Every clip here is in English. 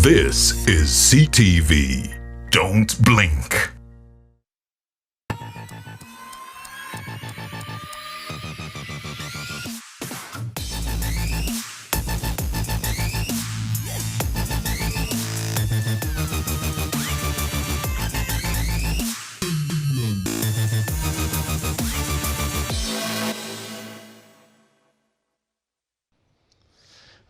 This is CTV. Don't blink.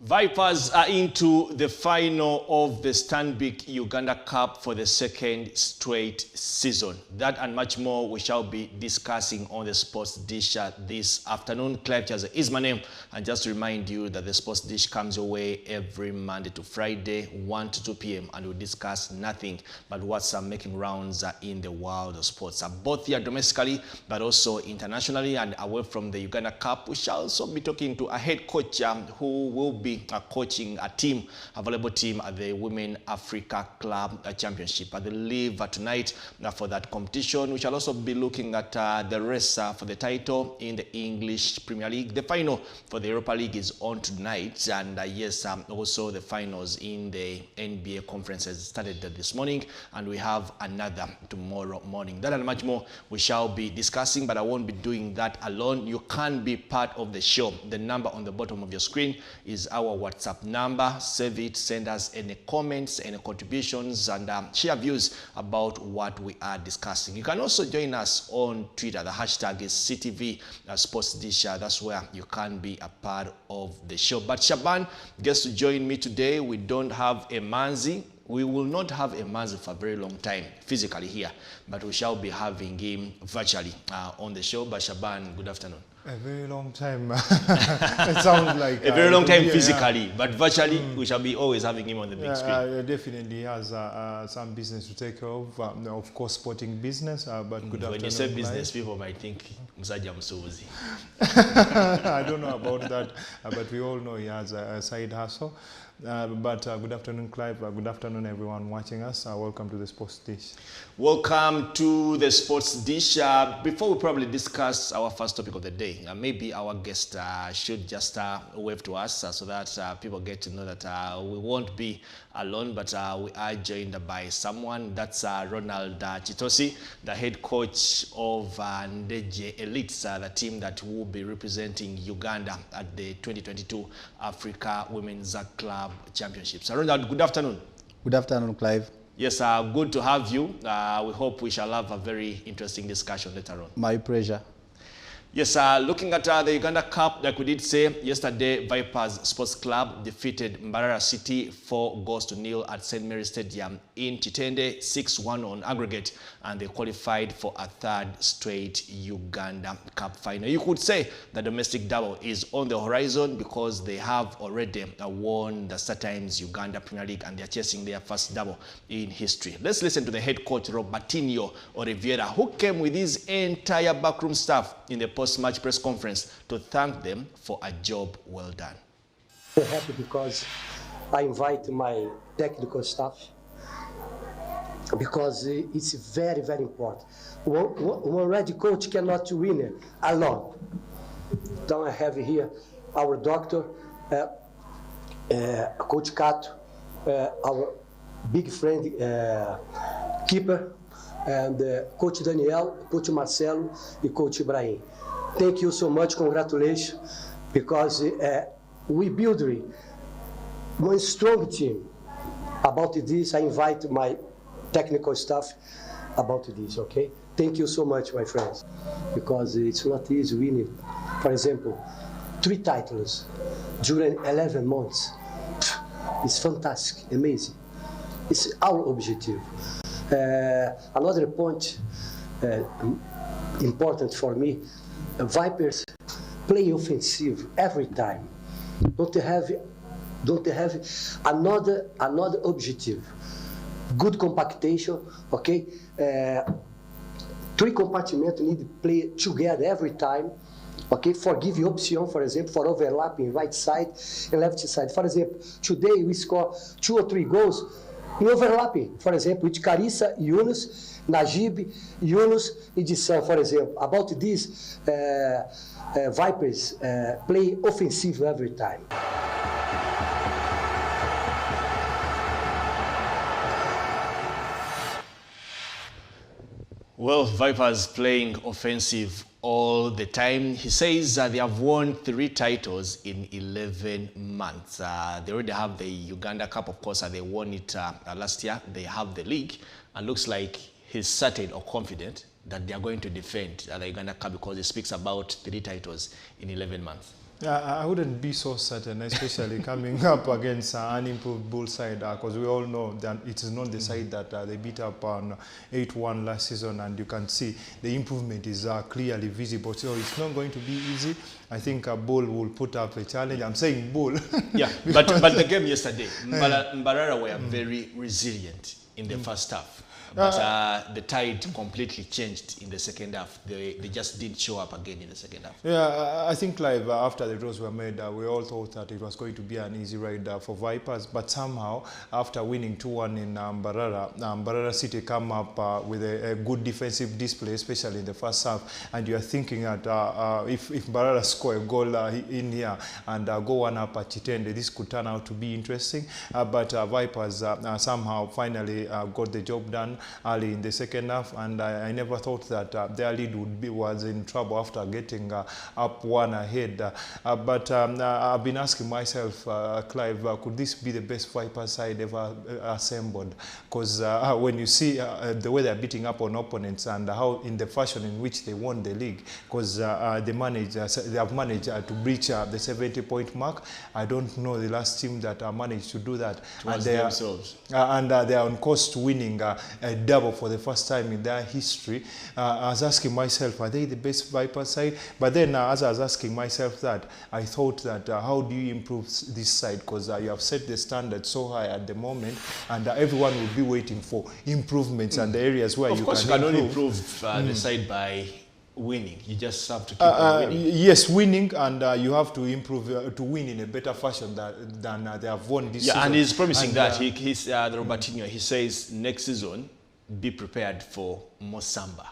Vipers are into the final of the Stanbic Uganda Cup for the second straight season. That and much more we shall be discussing on the Sports Dish this afternoon. Clive Chaza is my name, and just to remind you that the Sports Dish comes your way every Monday to Friday, 1 to 2 p.m. and we discuss nothing but what's making rounds in the world of sports, both here domestically but also internationally. And away from the Uganda Cup, we shall also be talking to a head coach who will be coaching a team, a volleyball team at the Women Africa Club Championship. I believe tonight for that competition, we shall also be looking at the race for the title in the English Premier League. The final for the Europa League is on tonight, and yes, also the finals in the NBA conferences started this morning, and we have another tomorrow morning. That and much more we shall be discussing, but I won't be doing that alone. You can be part of the show. The number on the bottom of your screen is our WhatsApp number. Save it, send us any comments, any contributions, and share views about what we are discussing. You can also join us on Twitter. The hashtag is CTV Sports Dish. That's where you can be a part of the show. But Shaban gets to join me today. We don't have a Manzi. We will not have a Manzi for a very long time physically here, but we shall be having him virtually on the show. But Shaban, good afternoon. A very long time. It sounds like a very long time physically, but virtually we shall be always having him on the big screen. Definitely has some business to take care of course, sporting business. But good afternoon. When you say business, people might think Msaja Msuzi. I don't know about that, but we all know he has a side hustle. But good afternoon, Clive. Good afternoon, everyone watching us. Welcome to the Sports Dish. Welcome to the Sports Dish. Before we probably discuss our first topic of the day, maybe our guest should just wave to us so that people get to know that we won't be alone, but we are joined by someone. That's Ronald Chitosi, the head coach of Ndeje Elites, the team that will be representing Uganda at the 2022 Africa Women's Club Championships. Ronald, good afternoon. Good afternoon, Clive. Yes, good to have you. We hope we shall have a very interesting discussion later on. My pleasure. Yes, looking at the Uganda Cup, like we did say yesterday, Vipers Sports Club defeated Mbarara City 4-0 at St. Mary's Stadium in Chitende, 6-1 on aggregate, and they qualified for a third straight Uganda Cup final. You could say the domestic double is on the horizon because they have already won the StarTimes Uganda Premier League and they're chasing their first double in history. Let's listen to the head coach, Robertinho Oliveira, who came with his entire backroom staff in the post-match press conference to thank them for a job well done. I'm happy because I invite my technical staff because it's very, very important. One red coach cannot win alone. Then I have here our doctor, Coach Cato, our big friend, keeper, and Coach Daniel, Coach Marcelo, and Coach Ibrahim. Thank you so much, congratulations, because we build one strong team. About this, I invite my technical staff about this, okay? Thank you so much, my friends, because it's not easy winning, for example, 3 titles during 11 months. It's fantastic, amazing. It's our objective. Another point important for me, Vipers play offensive every time. Don't have another objective. Good compactation, okay? 3 compartments need to play together every time. Okay, for give option, for example, for overlapping right side and left side. For example, today we score 2 or 3 goals in overlapping, for example, with Carissa, Yunus, Najib, Yunus, and Edson, for example. About this, Vipers play offensive every time. Well, Vipers playing offensive all the time. He says they have won 3 titles in 11 months. They already have the Uganda Cup, of course, and they won it last year. They have the league, and looks like he's certain or confident that they are going to defend the Uganda Cup because he speaks about 3 titles in 11 months. I wouldn't be so certain, especially coming up against an improved Bull side, because we all know that it is not the side that they beat up on 8-1 last season, and you can see the improvement is clearly visible. So it's not going to be easy. I think Bull will put up a challenge. I'm saying Bull. Yeah, but the game yesterday, Mbarara were very resilient in the first half. But the tide completely changed in the second half. They just didn't show up again in the second half. Yeah, I think live after the draws were made, we all thought that it was going to be an easy ride for Vipers. But somehow, after winning 2-1 in Mbarara City come up with a good defensive display, especially in the first half. And you are thinking that if Mbarara score a goal in here and go one up at Chitende, this could turn out to be interesting. But Vipers somehow finally got the job done early in the second half, and I never thought that their lead was in trouble after getting up 1 ahead. But I've been asking myself, Clive, could this be the best Viper side ever assembled? Because when you see the way they're beating up on opponents and how in the fashion in which they won the league, because they have managed to breach the 70-point mark. I don't know the last team that managed to do that. And they are on course to winning a double for the first time in their history. I was asking myself, are they the best Viper side? But then as I was asking myself that, I thought that how do you improve this side? Because you have set the standard so high at the moment, and everyone will be waiting for improvements and the areas where you can only improve the side by winning. You just have to keep on winning. Yes, winning, and you have to improve to win in a better fashion than they have won this season. And he's promising that. He's the Robertinho. He says next season, be prepared for more samba.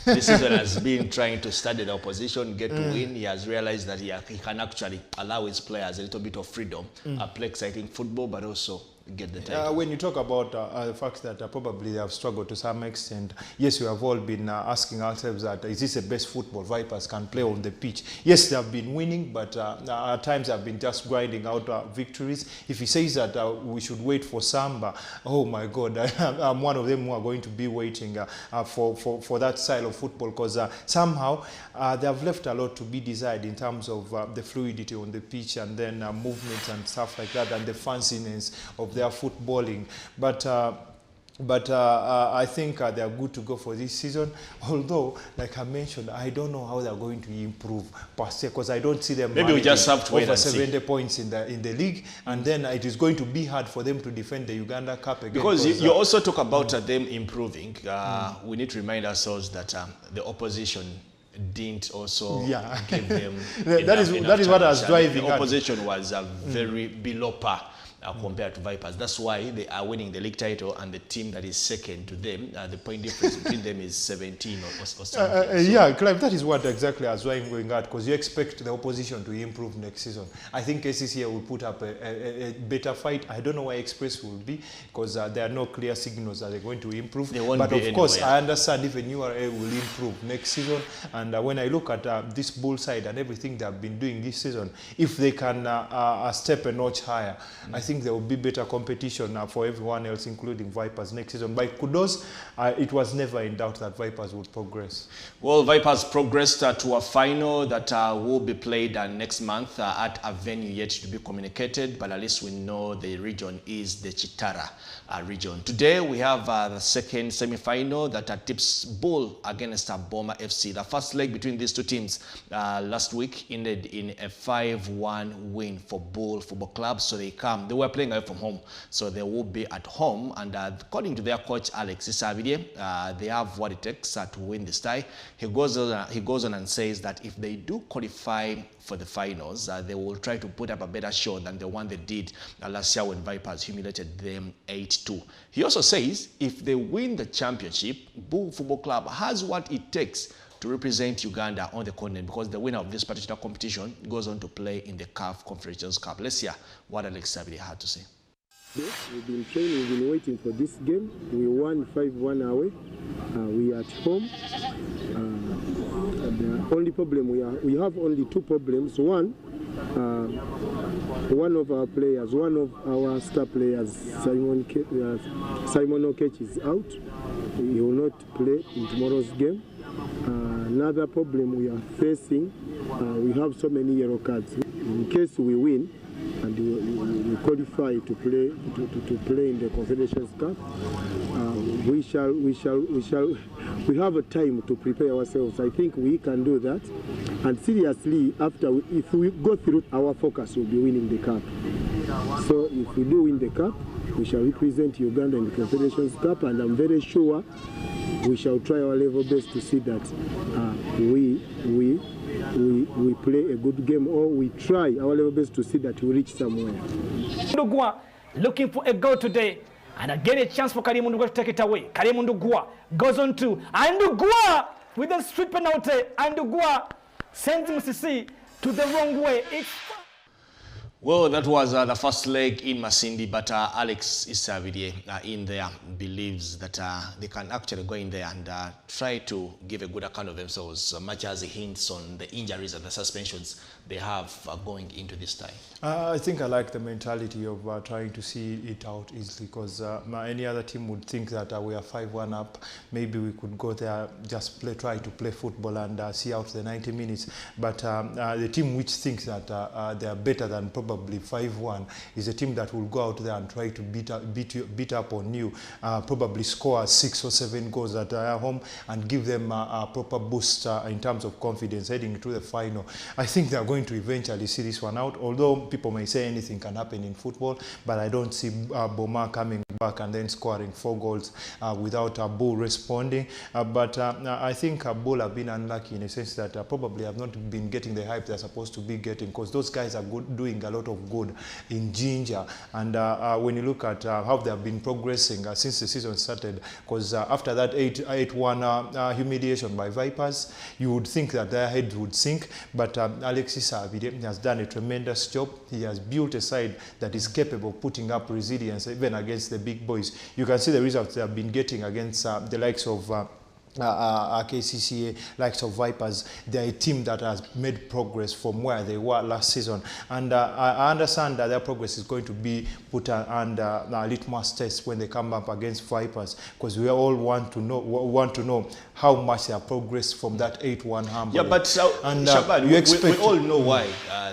This season has been trying to study the opposition, get to win. He has realized that he can actually allow his players a little bit of freedom, play exciting football, but also get the title. When you talk about the fact that probably they have struggled to some extent, yes, we have all been asking ourselves that is this the best football Vipers can play on the pitch? Yes, they have been winning, but at times they have been just grinding out victories. If he says that we should wait for Samba, oh my God, I'm one of them who are going to be waiting for that style of football, because somehow they have left a lot to be desired in terms of the fluidity on the pitch, and then movements and stuff like that, and the fanciness of their footballing. But I think they are good to go for this season. Although, like I mentioned, I don't know how they are going to improve per se, because I don't see them. Maybe we just have to wait over and 70 see. points in the league, and then it is going to be hard for them to defend the Uganda Cup again. Because you also talk about them improving. We need to remind ourselves that the opposition didn't also give them that is what I was driving the at. Opposition was very below par compared to Vipers. That's why they are winning the league title, and the team that is second to them, the point difference between them is 17 or something. Yeah, Clive, that is what exactly I was going at, because you expect the opposition to improve next season. I think ACCA will put up a better fight. I don't know where Express will be, because there are no clear signals that they're going to improve. They won't but be of course, anywhere. I understand even URA will improve next season. And when I look at this Bull side and everything they have been doing this season, if they can step a notch higher, I think there will be better competition for everyone else, including Vipers next season. By kudos, it was never in doubt that Vipers would progress. Well, Vipers progressed to a final that will be played next month at a venue yet to be communicated, but at least we know the region is the Chitara region. Today we have the second semi-final that tips Bull against Boma FC. The first leg between these two teams last week ended in a 5-1 win for Bull Football Club. So they were playing away from home, so they will be at home. And according to their coach Alex Isabidie, they have what it takes to win this tie. He goes on and says that if they do qualify for the finals, they will try to put up a better show than the one they did last year when Vipers humiliated them 8-2. He also says if they win the championship, Bull Football Club has what it takes to represent Uganda on the continent, because the winner of this particular competition goes on to play in the CAF Confederations Cup. Let's hear what Alex Sabiri had to say. We've been training, we've been waiting for this game. We won 5-1 away. We are at home. The only problem we have only two problems. One of our players, one of our star players, Simon Okech is out. He will not play in tomorrow's game. Another problem we are facing, we have so many yellow cards. In case we win and we qualify to play in the Confederations Cup, we have a time to prepare ourselves. I think we can do that. And seriously, if we go through, our focus will be winning the cup. So if we do win the cup, we shall represent Uganda in the Confederations Cup, and I'm very sure we shall try our level best to see that we play a good game, or we try our level best to see that we reach somewhere. Ndugwa looking for a goal today, and again a chance for Karim Ndugwa to take it away. Karim Ndugwa goes on to Ndugwa with a street penalty. Ndugwa sends Musisi to the wrong way. Well, that was the first leg in Masindi, but Alex Isavidie in there believes that they can actually go in there and try to give a good account of themselves, much as he hints on the injuries and the suspensions they have going into this time. I think I like the mentality of trying to see it out easily, because any other team would think that we are 5-1 up. Maybe we could go there, just try to play football and see out the 90 minutes. But the team which thinks that they are better than probably 5-1 is a team that will go out there and try to beat up on you, probably score 6 or 7 goals at home and give them a proper boost in terms of confidence heading to the final. I think they are going to eventually see this one out, although people may say anything can happen in football, but I don't see Boma coming back and then scoring 4 goals without Bull responding. But I think Bull have been unlucky in a sense that probably have not been getting the hype they're supposed to be getting, because those guys are doing a lot of good in ginger. And when you look at how they have been progressing since the season started, because after that 8-1 humiliation by Vipers, you would think that their heads would sink, but Alexis Abide has done a tremendous job. He has built a side that is capable of putting up resilience even against the big boys. You can see the results they have been getting against the likes of KCCA, likes of Vipers. They're a team that has made progress from where they were last season, and I understand that their progress is going to be put under litmus test when they come up against Vipers, because we all want to know how much they have progressed from that 8-1 humble. Yeah, but Shaban, we all know why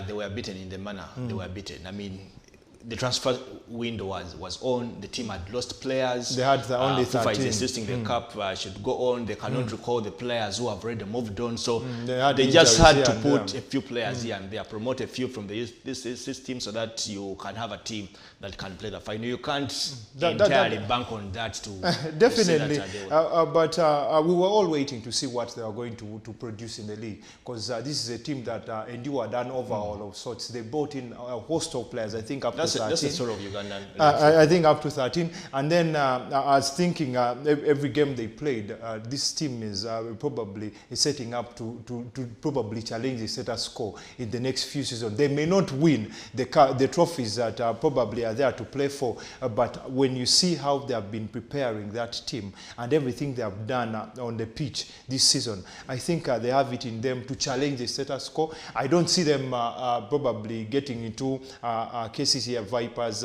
they were beaten in the manner they were beaten. I mean, the transfer window was on. The team had lost players. They had only 13. FIFA is insisting the cup should go on. They cannot recall the players who have already moved on. So they just had to put a few players here and there, promote a few from this team, so that you can have a team that can play the final. You can't entirely bank on that to definitely. To say that, but we were all waiting to see what they are going to produce in the league, because this is a team that endured an overhaul of sorts. They brought in a host of players. I think up to 13. That's the sort of Ugandan. I think up to 13. And then I was thinking every game they played, this team is probably setting up to probably challenge the status quo in the next few seasons. They may not win the trophies that probably are there to play for, but when you see how they have been preparing that team and everything they have done on the pitch this season, I think they have it in them to challenge the status quo. I don't see them probably getting into KCCA Vipers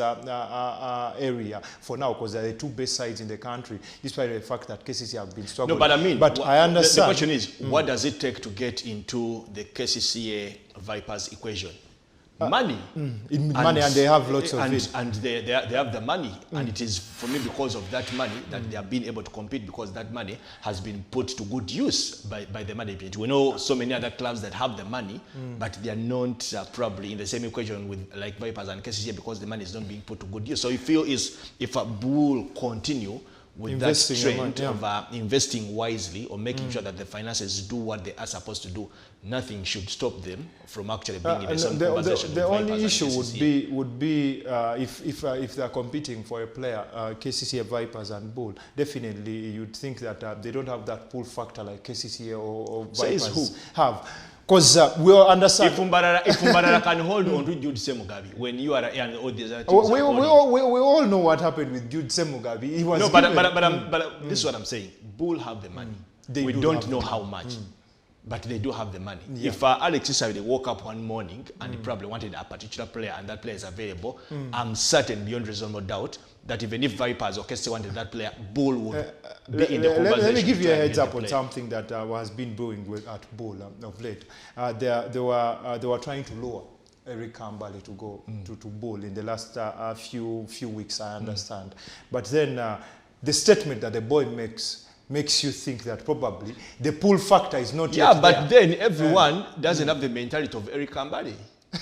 area for now, because they're the two best sides in the country, despite the fact that KCCA have been struggling. No, but I mean, I understand. The question is, what does it take to get into the KCCA Vipers equation? Money. Money, and they have lots of it. And they have the money, and it is for me because of that money that they have been able to compete, because that money has been put to good use by the management. We know so many other clubs that have the money, but they are not probably in the same equation with like Vipers and KCCA, because the money is not being put to good use. So you feel if a Bull continue with investing that trend of investing wisely, or making sure that the finances do what they are supposed to do, nothing should stop them from actually being in the same conversation. The only issue would be if they are competing for a player, KCCA Vipers and Bull. Definitely, you'd think that they don't have that pull factor like KCCA or Vipers have. Because we all understand. If Umbarara can hold on to Jude Semugabi when you are and all these other teams We all know what happened with Jude Semugabi. He was no, but this is what I'm saying. Bull have the money. We don't know how much, but they do have the money. Yeah. If Alex Isabel woke up one morning and he probably wanted a particular player and that player is available, I'm certain beyond reasonable doubt that even if Vipers or Kessie wanted that player, Bull would be in the conversation. Let me give you a heads up on something that has been brewing at Bull of late. They were trying to lower Eric Kambale to go to Bull in the last few weeks, I understand. But then the statement that the boy makes you think that probably the pull factor is not yet there. But then everyone doesn't have the mentality of Eric Kambale.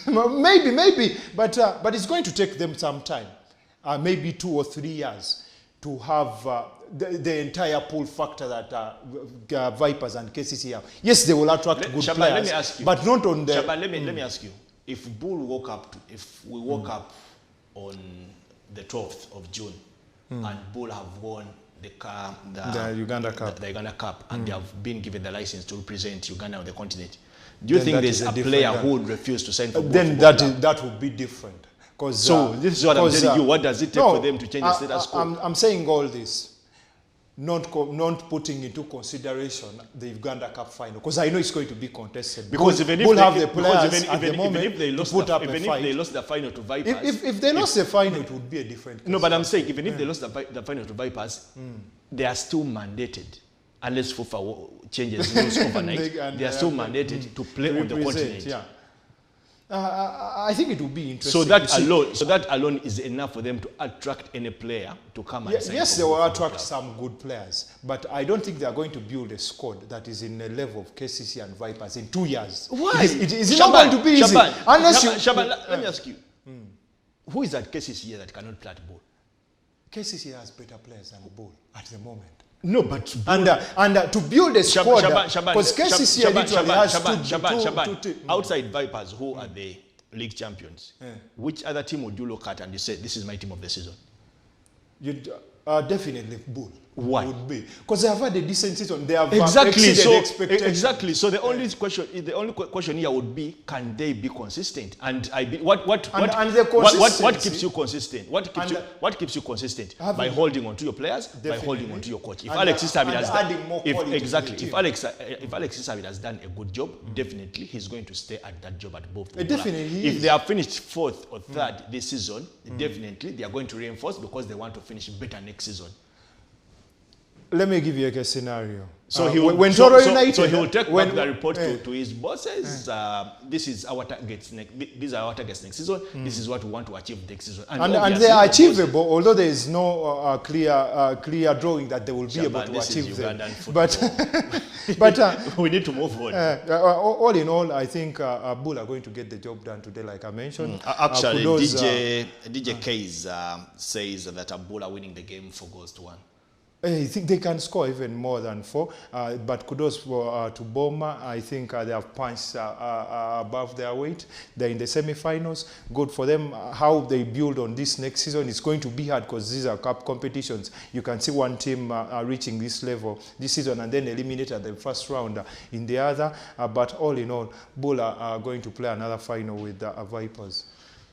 maybe, but it's going to take them some time. Maybe 2 or 3 years to have the entire pull factor that Vipers and KCC have. Yes, they will attract good players, let me ask you, but not on the... Shaban, let me ask you. If Bull if we woke up on the 12th of June and Bull have won the Uganda Cup, the Uganda Cup, and they have been given the license to represent Uganda on the continent, do you think there's a player who would refuse to sign for Bull? Then that would be different. So this is what I'm telling you. What does it take for them to change the status quo? I'm saying all this, not putting into consideration the Uganda Cup final, because I know it's going to be contested. Because even if they lost the final to Vipers, if they lost the final, it would be a different case. No, but I'm saying even if they lost the final to Vipers, they are still mandated. Unless FIFA changes rules overnight, they are still mandated to play on the continent. Yeah. I think it would be interesting. So that alone is enough for them to attract any player to come and sign. Yes, they will attract some good players, but I don't think they are going to build a squad that is in the level of KCC and Vipers in 2 years. Why? It is not going to be easy. Shaban, let me ask you, who is at KCC here that cannot play at ball? KCC has better players than Bull at the moment. No, but and to build a squad, because KCC literally has two outside Vipers, who are the league champions. Which other team would you look at and you say, this is my team of the season? You'd definitely Bull. Why? Would be because they have had a decent season. They have exceeded expectations. Exactly. So the only question here would be, can they be consistent? And what keeps you consistent? What keeps you consistent? By holding on to your players, by holding on to your coach. If Alex Isabel has done a good job, definitely he's going to stay at that job at both. If they have finished 4th or 3rd this season, definitely they are going to reinforce because they want to finish better next season. Let me give you a scenario. So he will take back the report to his bosses. This is our targets these are our targets next season. This is what we want to achieve next season. And they are achievable, although there is no clear drawing that they will be able to achieve them. But we need to move on. All in all, I think Bull are going to get the job done today, like I mentioned. Actually, DJ Kays says that Bull are winning the game 4 goals to 1. I think they can score even more than 4, but kudos to Boma. I think they have punched above their weight. They're in the semi-finals. Good for them. How they build on this next season is going to be hard because these are cup competitions. You can see one team reaching this level this season and then eliminated at the first round in the other. But all in all, Bull are going to play another final with Vipers.